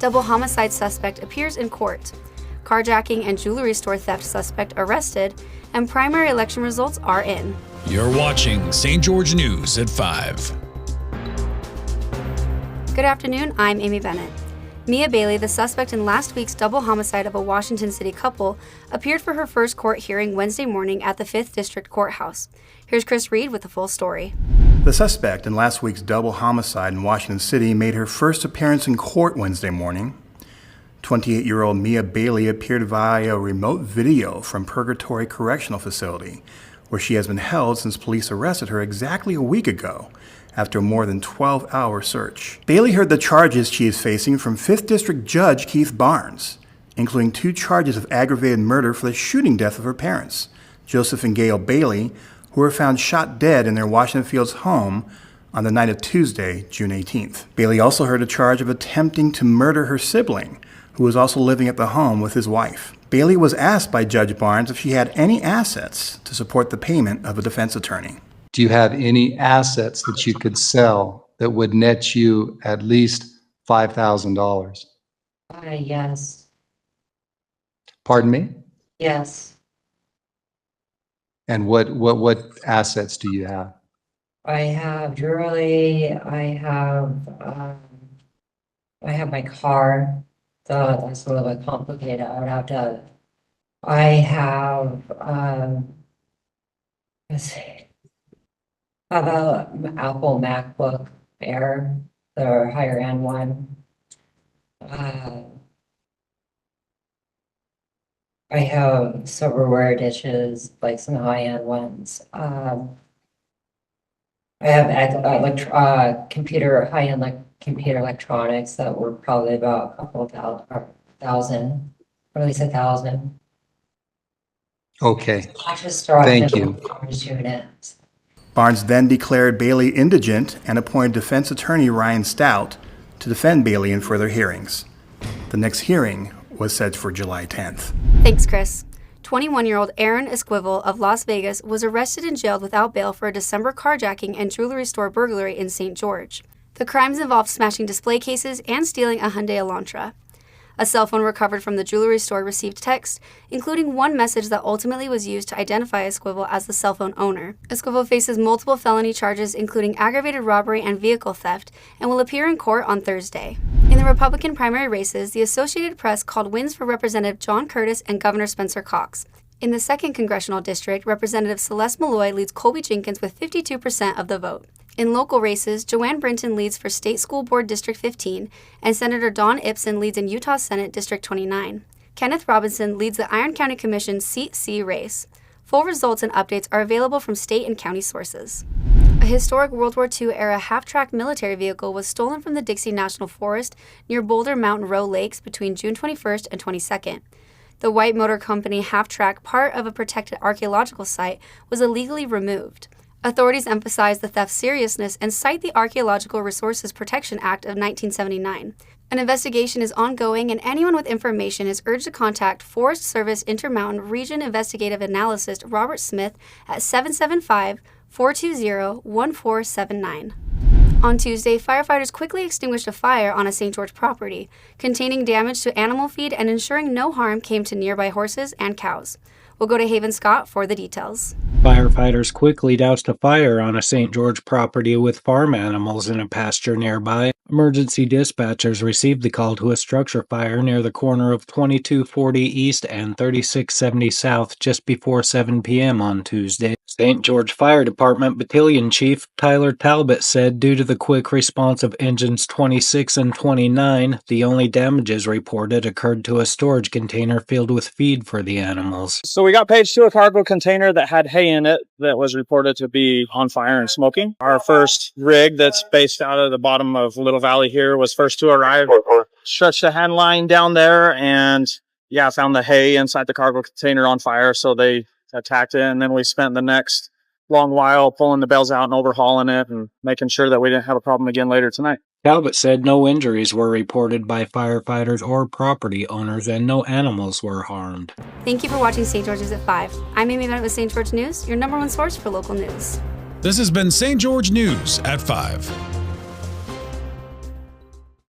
Double homicide suspect appears in court. Carjacking and jewelry store theft suspect arrested, and primary election results are in. You're watching St. George News at 5. Good afternoon, I'm Amy Bennett. Mia Bailey, the suspect in last week's double homicide of a Washington City couple, appeared for her first court hearing Wednesday morning at the 5th District Courthouse. Here's Chris Reed with the full story. The suspect in last week's double homicide in Washington City made her first appearance in court Wednesday morning. 28-year-old Mia Bailey appeared via remote video from Purgatory Correctional Facility, where she has been held since police arrested her exactly a week ago after a more than 12-hour search. Bailey heard the charges she is facing from 5th District Judge Keith Barnes, including 2 charges of aggravated murder for the shooting death of her parents, Joseph and Gail Bailey, who were found shot dead in their Washington Fields home on the night of Tuesday, June 18th. Bailey also heard a charge of attempting to murder her sibling, who was also living at the home with his wife. Bailey was asked by Judge Barnes if she had any assets to support the payment of a defense attorney. Do you have any assets that you could sell that would net you at least $5,000? Yes. Pardon me? Yes. And what assets do you have? I have jewelry. I have my car. That's a little bit complicated. I would have to. I have let's see. I have a Apple MacBook Air, the higher end one. I have silverware dishes, like some high-end ones. I have high-end computer electronics that were probably about a couple of thousand, or at least 1,000. Okay, thank you. Units. Barnes then declared Bailey indigent and appointed defense attorney Ryan Stout to defend Bailey in further hearings. The next hearing was set for July 10th. Thanks, Chris. 21-year-old Aaron Esquivel of Las Vegas was arrested and jailed without bail for a December carjacking and jewelry store burglary in St. George. The crimes involved smashing display cases and stealing a Hyundai Elantra. A cell phone recovered from the jewelry store received text, including one message that ultimately was used to identify Esquivel as the cell phone owner. Esquivel faces multiple felony charges, including aggravated robbery and vehicle theft, and will appear in court on Thursday. In the Republican primary races, the Associated Press called wins for Representative John Curtis and Governor Spencer Cox. In the 2nd Congressional District, Representative Celeste Malloy leads Colby Jenkins with 52% of the vote. In local races, Joanne Brinton leads for State School Board District 15, and Senator Dawn Ipsen leads in Utah Senate District 29. Kenneth Robinson leads the Iron County Commission Seat C race. Full results and updates are available from state and county sources. A historic World War II-era half-track military vehicle was stolen from the Dixie National Forest near Boulder Mountain Row Lakes between June 21st and 22nd. The White Motor Company half-track, part of a protected archaeological site, was illegally removed. Authorities emphasize the theft's seriousness and cite the Archaeological Resources Protection Act of 1979. An investigation is ongoing, and anyone with information is urged to contact Forest Service Intermountain Region Investigative Analyst Robert Smith at 775-420-1479. On Tuesday, firefighters quickly extinguished a fire on a St. George property, containing damage to animal feed and ensuring no harm came to nearby horses and cows. We'll go to Haven Scott for the details. Firefighters quickly doused a fire on a St. George property with farm animals in a pasture nearby. Emergency dispatchers received the call to a structure fire near the corner of 2240 East and 3670 South just before 7 p.m. on Tuesday. St. George Fire Department Battalion Chief Tyler Talbot said due to the quick response of engines 26 and 29, the only damages reported occurred to a storage container filled with feed for the animals. So we got paged to a cargo container that had hay in it that was reported to be on fire and smoking. Our first rig that's based out of the bottom of Little Valley here was first to arrive. Stretched the hand line down there and found the hay inside the cargo container on fire. So they attacked it, and then we spent the next long while pulling the bales out and overhauling it and making sure that we didn't have a problem again later tonight. Talbot said no injuries were reported by firefighters or property owners and no animals were harmed. Thank you for watching St. George's at 5. I'm Amy Bennett with St. George News, your #1 source for local news. This has been St. George News at 5.